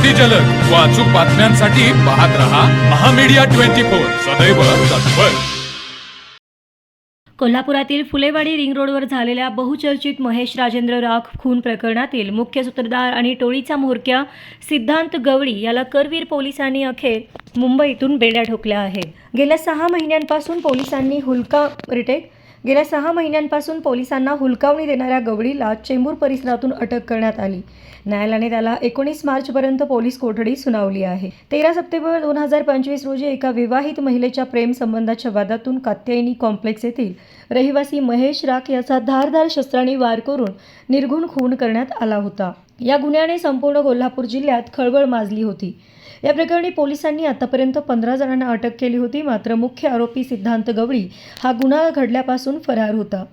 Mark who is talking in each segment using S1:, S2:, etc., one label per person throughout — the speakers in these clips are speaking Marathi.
S1: अगदी जलद व अचूक बातम्यांसाठी पाहत रहा महामीडिया 24 सदैव तत्पर।
S2: कोल्हापुरातील फुलेवाडी रिंग रोडवर झालेल्या बहुचर्चित महेश राजेंद्र राख खून प्रकरणातील मुख्य सूत्रधार आणि टोळीचा म्होरक्या सिद्धांत गवळी याला करवीर पोलिसांनी अखेर मुंबईतून बेड्या ठोकल्या आहेत। गेल्या 6 महिन्यांपासून पोलिसांना हुलकावणी देणाऱ्या गवळीला चेंबूर परिसरातून अटक करण्यात आली। न्यायालयाने त्याला 19 मार्चपर्यंत पोलीस कोठडी सुनावली आहे। 13 सप्टेंबर 2025 रोजी एका विवाहित महिलेच्या प्रेम संबंधाच्या वादातून कात्यायनी कॉम्प्लेक्स येथील रहिवासी महेश राख याचा धारदार शस्त्राने वार करून निर्घृण खून करण्यात आला होता। या गुन्ह्याने संपूर्ण कोल्हापूर जिल्ह्यात खळबळ माजली होती। या प्रकरणी पोलिसांनी आतापर्यंत 15 जणांना अटक केली होती, मात्र मुख्य आरोपी सिद्धांत गवळी हा गुन्हा घडल्यापासून फरार होता।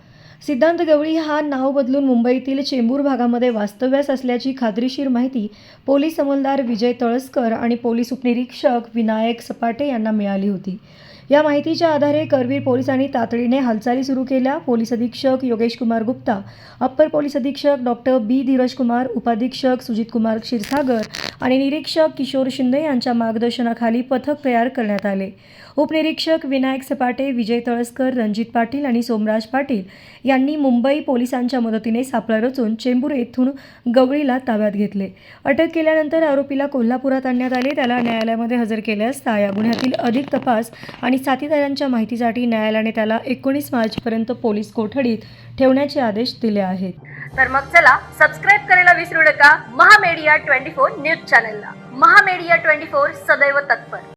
S2: सिद्धांत गवळी हा नाव बदलून मुंबईतील चेंबूर भागामध्ये वास्तव्यास असल्याची खात्रीशीर माहिती पोलीस अंमलदार विजय तळसकर आणि पोलीस उपनिरीक्षक विनायक सपाटे यांना मिळाली होती। या माहितीच्या आधारे करवीर पोलिसांनी तातडीने हालचाली सुरू केल्या। पोलीस अधीक्षक योगेश कुमार गुप्ता, अप्पर पोलीस अधीक्षक डॉक्टर बी धीरज कुमार, उपाधीक्षक सुजित कुमार क्षीरसागर आणि निरीक्षक किशोर शिंदे यांच्या मार्गदर्शनाखाली पथक तयार करण्यात आले। उपनिरीक्षक विनायक सपाटे, विजय तळसकर, रणजित पाटील आणि सोमराज पाटील यांनी मुंबई पोलिसांच्या मदतीने सापळा रचून चेंबूर येथून गवळीला ताब्यात घेतले। अटक केल्यानंतर आरोपीला कोल्हापुरात आणण्यात आले। त्याला न्यायालयामध्ये हजर केले असता या गुन्ह्यातील अधिक तपास आणि साथीदारांच्या माहितीसाठी न्यायालयाने त्याला 19 मार्चपर्यंत पोलीस कोठडीत ठेवण्याचे आदेश दिले आहेत।
S3: तर मग चला सबस्क्राईब करायला विसरू नका महामीडिया 24 न्यूज चॅनलला। महामीडिया 24 सदैव तत्पर।